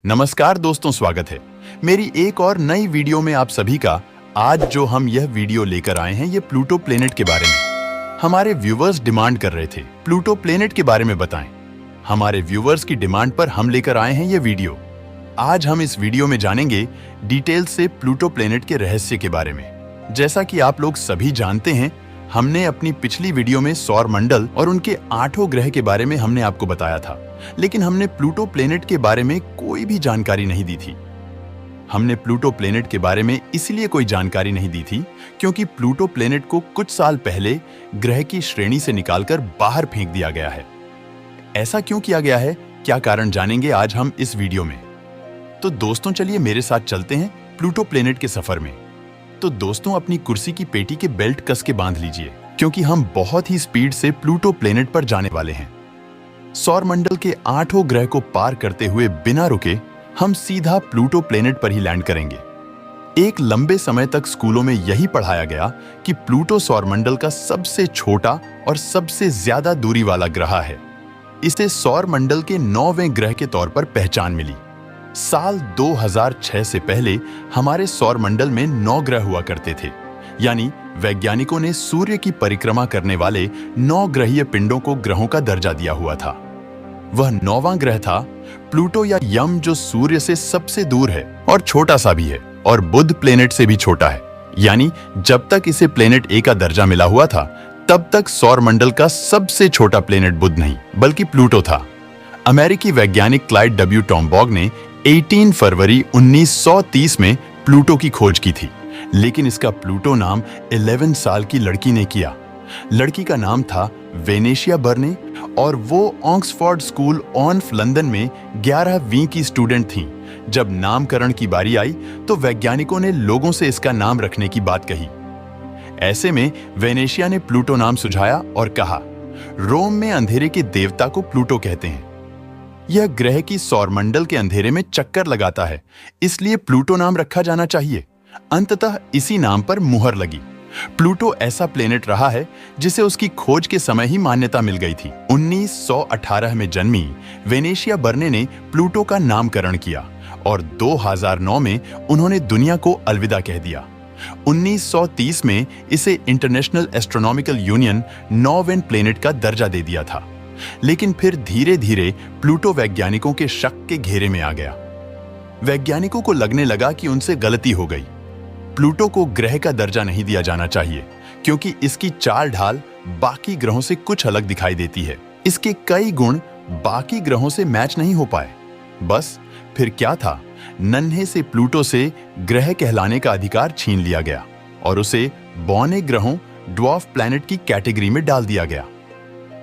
नमस्कार दोस्तों, स्वागत है मेरी एक और नई वीडियो में आप सभी का। आज जो हम यह वीडियो लेकर आए हैं ये प्लूटो प्लेनेट के बारे में। हमारे व्यूवर्स डिमांड कर रहे थे प्लूटो प्लेनेट के बारे में बताएं। हमारे व्यूवर्स की डिमांड पर हम लेकर आए हैं ये वीडियो। आज हम इस वीडियो में जानेंगे डिटेल से प्लूटो प्लेनेट के रहस्य के बारे में। जैसा कि आप लोग सभी जानते हैं, हमने अपनी पिछली वीडियो में सौर मंडल और उनके 8 ग्रह के बारे में हमने आपको बताया था, लेकिन हमने प्लूटो प्लेनेट के बारे में कोई भी जानकारी नहीं दी थी। हमने प्लूटो प्लेनेट के बारे में इसलिए कोई जानकारी नहीं दी थी क्योंकि प्लूटो प्लेनेट को कुछ साल पहले ग्रह की श्रेणी से निकालकर बाहर फेंक दिया गया है। ऐसा क्यों किया गया है, क्या कारण जानेंगे आज हम इस वीडियो में। तो दोस्तों चलिए मेरे साथ चलते हैं प्लूटो प्लेनेट के सफर में। तो दोस्तों अपनी कुर्सी की पेटी के बेल्ट कस के बांध लीजिए क्योंकि हम बहुत ही स्पीड से प्लूटो प्लेनेट पर जाने वाले हैं। सौर मंडल के 8 ग्रह को पार करते हुए बिना रुके हम सीधा प्लूटो प्लेनेट पर ही लैंड करेंगे। एक लंबे समय तक स्कूलों में यही पढ़ाया गया कि प्लूटो सौर मंडल का सबसे छोटा और सबसे ज्यादा दूरी वाला ग्रह है। इसे सौर मंडल के 9वें ग्रह के तौर पर पहचान मिली। साल 2006 से पहले हमारे सौर मंडल में 9 ग्रह हुआ करते थे, यानी वैज्ञानिकों ने सूर्य की परिक्रमा करने वाले 9 ग्रहीय पिंडों को ग्रहों का दर्जा दिया हुआ था। वह 9वां ग्रह था प्लूटो या यम, जो सूर्य से सबसे दूर है और छोटा सा भी है, और बुध प्लेनेट से भी छोटा है। यानी जब तक इसे प्लेनेट ए का दर्जा मिला हुआ था तब तक सौर मंडल का सबसे छोटा प्लेनेट बुध नहीं बल्कि प्लूटो था। अमेरिकी वैज्ञानिक क्लाइड डब्ल्यू टॉमबॉग ने 18 फरवरी 1930 में प्लूटो की खोज की थी, लेकिन इसका प्लूटो नाम 11 साल की लड़की ने किया। लड़की का नाम था वेनेशिया बर्ने और वो ऑक्सफोर्ड स्कूल ऑफ लंदन में 11वीं की स्टूडेंट थी। जब नामकरण की बारी आई तो वैज्ञानिकों ने लोगों से इसका नाम रखने की बात कही। ऐसे में वेनेशिया ने प्लूटो नाम सुझाया और कहा, रोम में अंधेरे के देवता को प्लूटो कहते हैं। यह ग्रह की सौर मंडल के अंधेरे में चक्कर लगाता है, इसलिए प्लूटो नाम रखा जाना चाहिए। अंततः इसी नाम पर मुहर लगी। प्लूटो ऐसा प्लेनेट रहा है जिसे उसकी खोज के समय ही मान्यता मिल गई थी। 1918 में जन्मी वेनेशिया बर्ने ने प्लूटो का नामकरण किया और 2009 में उन्होंने दुनिया को अलविदा कह दिया। 1930 में इसे इंटरनेशनल एस्ट्रोनॉमिकल यूनियन 9वें प्लेनेट का दर्जा दे दिया था, लेकिन फिर धीरे धीरे प्लूटो वैज्ञानिकों के शक के घेरे में आ गया। वैज्ञानिकों को लगने लगा कि उनसे गलती हो गई। प्लूटो को ग्रह का दर्जा नहीं दिया जाना चाहिए क्योंकि इसकी चाल ढाल बाकी ग्रहों से कुछ अलग दिखाई देती है। इसके कई गुण बाकी ग्रहों से मैच नहीं हो पाए। बस फिर क्या था, नन्हे से प्लूटो से ग्रह कहलाने का अधिकार छीन लिया गया और उसे बौने ग्रहों ड्वार्फ प्लैनेट की कैटेगरी में डाल दिया गया।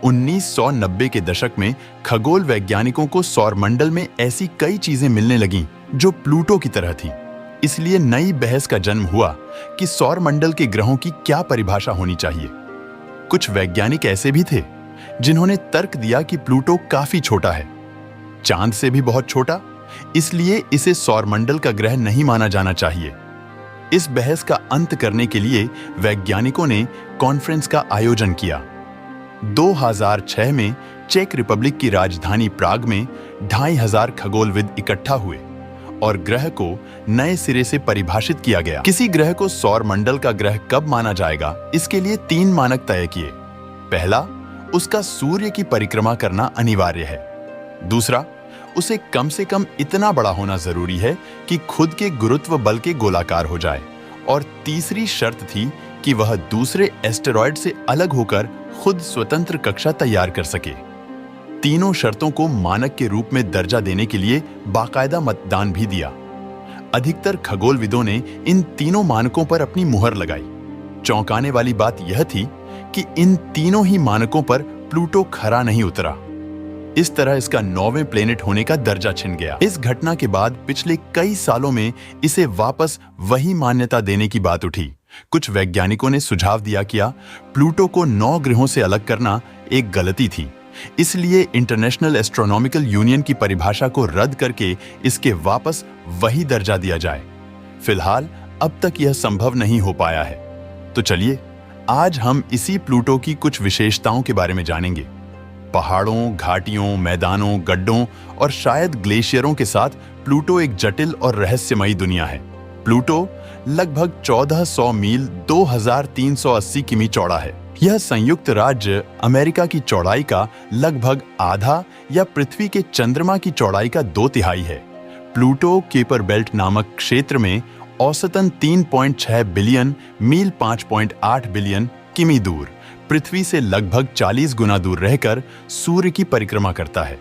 1990 के दशक में खगोल वैज्ञानिकों को सौर मंडल में ऐसी कई चीजें मिलने लगीं जो प्लूटो की तरह थी। इसलिए नई बहस का जन्म हुआ कि सौर मंडल के ग्रहों की क्या परिभाषा होनी चाहिए। कुछ वैज्ञानिक ऐसे भी थे जिन्होंने तर्क दिया कि प्लूटो काफी छोटा है, चांद से भी बहुत छोटा, इसलिए इसे सौर मंडल का ग्रह नहीं माना जाना चाहिए। इस बहस का अंत करने के लिए वैज्ञानिकों ने कॉन्फ्रेंस का आयोजन किया। 2006 में चेक रिपब्लिक की राजधानी प्राग में 2500 खगोलविद इकट्ठा हुए और ग्रह को नए सिरे से परिभाषित किया गया। किसी ग्रह को सौर मंडल का ग्रह कब माना जाएगा, इसके लिए 3 मानक तय किए। पहला, उसका सूर्य की परिक्रमा करना अनिवार्य है। दूसरा, उसे कम से कम इतना बड़ा होना जरूरी है कि खुद के गुरुत्व बल के गोलाकार हो जाए। और तीसरी शर्त थी कि वह दूसरे एस्टेरॉयड से अलग होकर खुद स्वतंत्र कक्षा तैयार कर सके। तीनों शर्तों को मानक के रूप में दर्जा देने के लिए बाकायदा मतदान भी दिया। अधिकतर खगोलविदों ने इन तीनों मानकों पर अपनी मुहर लगाई। चौंकाने वाली बात यह थी कि इन तीनों ही मानकों पर प्लूटो खरा नहीं उतरा। इस तरह इसका 9वें प्लेनेट होने का दर्जा छिन गया। इस घटना के बाद पिछले कई सालों में इसे वापस वही मान्यता देने की बात उठी। कुछ वैज्ञानिकों ने सुझाव दिया कि प्लूटो को 9 ग्रहों से अलग करना एक गलती थी, इसलिए इंटरनेशनल एस्ट्रोनॉमिकल यूनियन की परिभाषा को रद्द करके इसके वापस वही दर्जा दिया जाए। फिलहाल अब तक यह संभव नहीं हो पाया है। तो चलिए आज हम इसी प्लूटो की कुछ विशेषताओं के बारे में जानेंगे। पहाड़ों, घाटियों, मैदानों, गड्ढों और शायद ग्लेशियरों के साथ प्लूटो एक जटिल और रहस्यमयी दुनिया है। प्लूटो लगभग 1400 मील 2380 किमी चौड़ा है। यह संयुक्त राज्य अमेरिका की चौड़ाई का लगभग आधा या पृथ्वी के चंद्रमा की चौड़ाई का 2/3 है। प्लूटो केपर बेल्ट नामक क्षेत्र में औसतन 3.6 बिलियन मील 5.8 बिलियन किमी दूर पृथ्वी से लगभग 40 गुना दूर रहकर सूर्य की परिक्रमा करता है।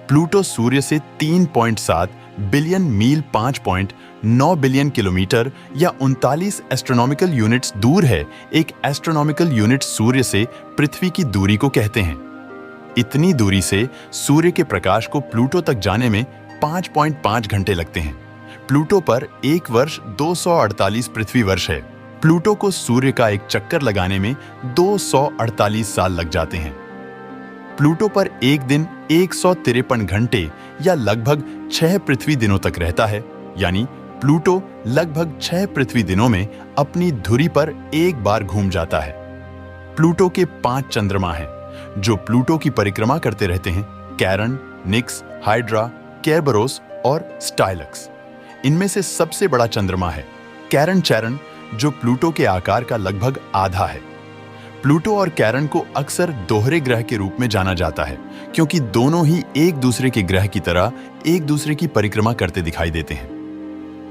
प्लूटो सूर्य से 3.7 बिलियन मील 5.9 बिलियन किलोमीटर या 39 एस्ट्रोनॉमिकल यूनिट्स दूर है। एक एस्ट्रोनॉमिकल यूनिट सूर्य से पृथ्वी की दूरी को कहते हैं। इतनी दूरी से सूर्य के प्रकाश को प्लूटो तक जाने में 5.5 घंटे लगते हैं। प्लूटो पर एक वर्ष 248 पृथ्वी वर्ष है। प्लूटो को सूर्य का एक चक्कर लगाने में 248 साल लग जाते हैं। प्लूटो पर एक दिन 153 घंटे या लगभग 6 पृथ्वी दिनों तक रहता है, यानी प्लूटो लगभग 6 पृथ्वी दिनों में अपनी धुरी पर एक बार घूम जाता है। प्लूटो के 5 चंद्रमा हैं जो प्लूटो की परिक्रमा करते रहते हैं: कैरन, निक्स, हाइड्रा, केरबरोस और स्टाइलक्स। इनमें से सबसे बड़ा चंद्रमा है कैरन चैरन, जो प्लूटो के आकार का लगभग आधा है। प्लूटो और कैरन को अक्सर दोहरे ग्रह के रूप में जाना जाता है, क्योंकि दोनों ही एक दूसरे के ग्रह की तरह एक दूसरे की परिक्रमा करते दिखाई देते हैं।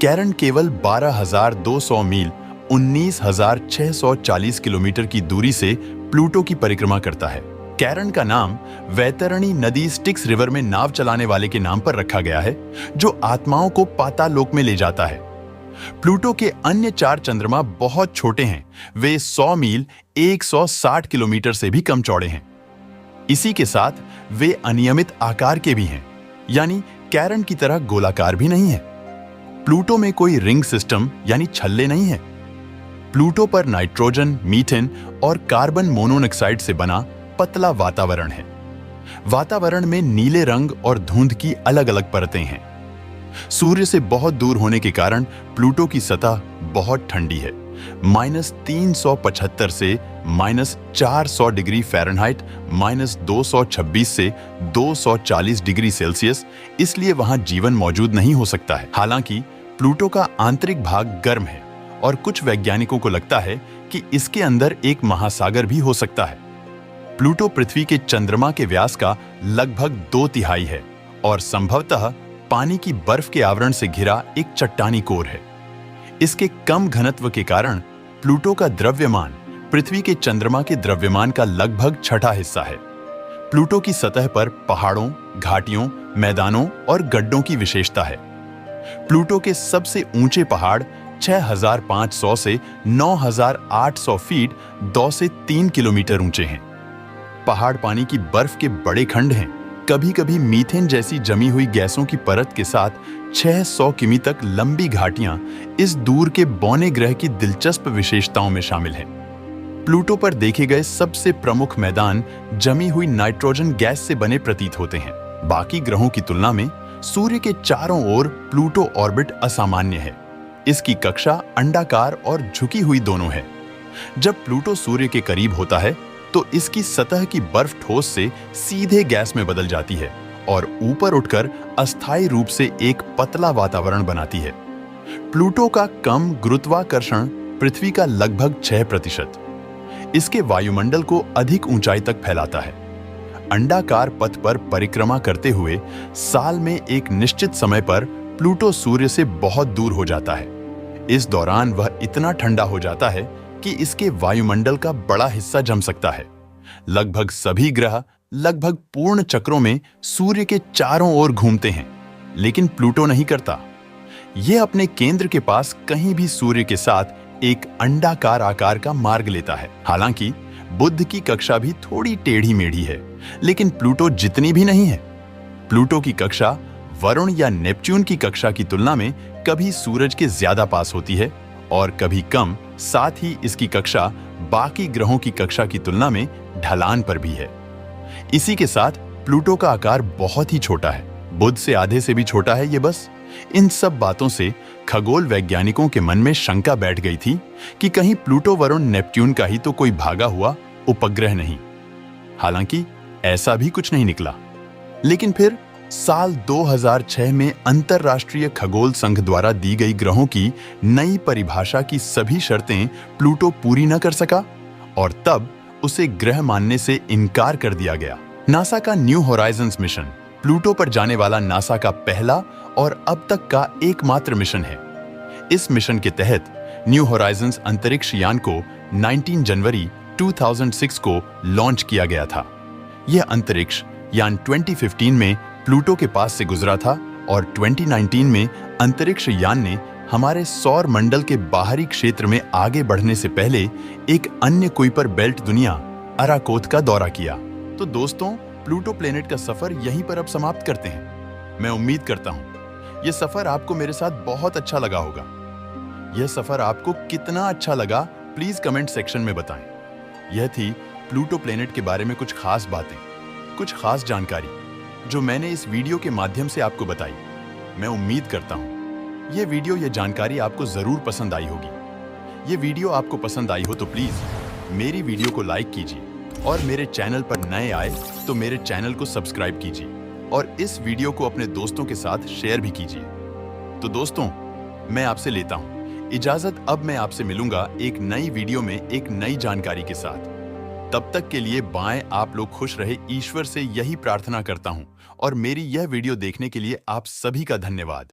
कैरन केवल 12,200 मील 19,640 किलोमीटर की दूरी से प्लूटो की परिक्रमा करता है। कैरन का नाम वैतरणी नदी स्टिक्स रिवर में नाव चलाने वाले के नाम पर रखा गया है, जो आत्माओं को पाताल लोक में ले जाता है। प्लूटो के अन्य 4 चंद्रमा बहुत छोटे हैं। वे 100 मील 160 किलोमीटर से भी कम चौड़े हैं। इसी के साथ वे अनियमित आकार के भी हैं, यानी कैरन की तरह गोलाकार भी नहीं है। प्लूटो में कोई रिंग सिस्टम यानी छल्ले नहीं है। प्लूटो पर नाइट्रोजन, मीथेन और कार्बन मोनोऑक्साइड से बना पतला वातावरण है। वातावरण में नीले रंग और धुंध की अलग अलग परतें हैं। सूर्य से बहुत दूर होने के कारण प्लूटो की सतह बहुत ठंडी है, -375 से -400 डिग्री फ़ारेनहाइट, -226 से 240 डिग्री सेल्सियस, इसलिए वहां जीवन मौजूद नहीं हो सकता है। हालांकि प्लूटो का आंतरिक भाग गर्म है और कुछ वैज्ञानिकों को लगता है कि इसके अंदर एक महासागर भी हो सकता है। प्लूटो पृथ्वी के चंद्रमा के व्यास का लगभग 2/3 है और संभवतः पानी की बर्फ के आवरण से घिरा एक चट्टानी कोर है। इसके कम घनत्व के कारण प्लूटो का द्रव्यमान पृथ्वी के चंद्रमा के द्रव्यमान का लगभग 1/6 हिस्सा है। प्लूटो की सतह पर पहाड़ों, घाटियों, मैदानों और गड्ढों की विशेषता है। प्लूटो के सबसे ऊंचे पहाड़ 6,500 से 9,800 फीट 2 से 3 किलोमीटर ऊंचे हैं। पहाड़ पानी की बर्फ के बड़े खंड हैं। कभी कभी मीथेन जैसी जमी हुई गैसों की परत के साथ 600 किमी तक लंबी घाटियां इस दूर के बौने ग्रह की दिलचस्प विशेषताओं में शामिल हैं। प्लूटो पर देखे गए सबसे प्रमुख मैदान जमी हुई नाइट्रोजन गैस से बने प्रतीत होते हैं। बाकी ग्रहों की तुलना में सूर्य के चारों ओर प्लूटो ऑर्बिट असामान्य है। इसकी कक्षा अंडाकार और झुकी हुई दोनों है। जब प्लूटो सूर्य के करीब होता है तो इसकी सतह की बर्फ ठोस से सीधे गैस में बदल जाती है और ऊपर उठकर अस्थायी रूप से एक पतला वातावरण बनाती है। प्लूटो का कम गुरुत्वाकर्षण पृथ्वी का लगभग 6% इसके वायुमंडल को अधिक ऊंचाई तक फैलाता है। अंडाकार पथ पर परिक्रमा करते हुए साल में एक निश्चित समय पर प्लूटो सूर्य से बहुत दूर हो जाता है। इस दौरान वह इतना ठंडा हो जाता है कि इसके वायुमंडल का बड़ा हिस्सा जम सकता है। लगभग सभी ग्रह लगभग पूर्ण चक्रों में सूर्य के चारों ओर घूमते हैं, लेकिन प्लूटो नहीं करता। यह अपने केंद्र के पास कहीं भी सूर्य के साथ एक अंडाकार आकार का मार्ग लेता है। हालांकि बुध की कक्षा भी थोड़ी टेढ़ी मेढ़ी है, लेकिन प्लूटो जितनी भी नहीं है। प्लूटो की कक्षा वरुण या नेपच्यून की कक्षा की तुलना में कभी सूरज के ज्यादा पास होती है और कभी कम। साथ ही इसकी कक्षा बाकी ग्रहों की कक्षा की तुलना में ढलान पर भी है। इसी के साथ प्लूटो का आकार बहुत ही छोटा है, बुध से आधे से भी छोटा है ये बस। इन सब बातों से खगोल वैज्ञानिकों के मन में शंका बैठ गई थी कि कहीं प्लूटो वरुण नेपच्यून का ही तो कोई भागा हुआ उपग्रह नहीं। हालांकि ऐसा भी कुछ नहीं निकला। लेकिन फिर साल 2006 में अंतरराष्ट्रीय खगोल संघ द्वारा दी गई ग्रहों की नई परिभाषा की सभी शर्तें प्लूटो पूरी न कर सका और तब उसे ग्रह मानने से इनकार कर दिया गया। नासा का न्यू होराइजन्स मिशन प्लूटो पर जाने वाला नासा का पहला और अब तक का एकमात्र मिशन है। इस मिशन के तहत न्यू होराइजन्स अंतरिक्ष यान को 19 जनवरी 2006 को लॉन्च किया गया था। यह अंतरिक्ष यान 2015 में प्लूटो के पास से गुजरा था और 2019 में अंतरिक्ष यान ने हमारे सौर मंडल के बाहरी क्षेत्र में आगे बढ़ने से पहले एक अन्य कुइपर बेल्ट दुनिया अराकोथ का दौरा किया। तो दोस्तों, प्लूटो प्लेनेट का सफर यहीं पर अब समाप्त करते हैं। मैं उम्मीद करता हूं यह सफर आपको मेरे साथ बहुत अच्छा लगा होगा। यह सफर आपको कितना अच्छा लगा प्लीज कमेंट सेक्शन में बताएं। यह थी प्लूटो प्लेनेट के बारे में कुछ खास बातें, कुछ खास जानकारी जो मैंने इस वीडियो के माध्यम से आपको बताई। मैं उम्मीद करता हूं यह वीडियो, यह जानकारी आपको जरूर पसंद आई होगी। यह वीडियो आपको पसंद आई हो तो प्लीज मेरी वीडियो को लाइक कीजिए और मेरे चैनल पर नए आए तो मेरे चैनल को सब्सक्राइब कीजिए और इस वीडियो को अपने दोस्तों के साथ शेयर भी कीजिए। तो दोस्तों, मैं आपसे लेता हूं इजाजत। अब मैं आपसे मिलूंगा एक नई वीडियो में एक नई जानकारी के साथ। तब तक के लिए बाएं आप लोग खुश रहे, ईश्वर से यही प्रार्थना करता हूं और मेरी यह वीडियो देखने के लिए आप सभी का धन्यवाद।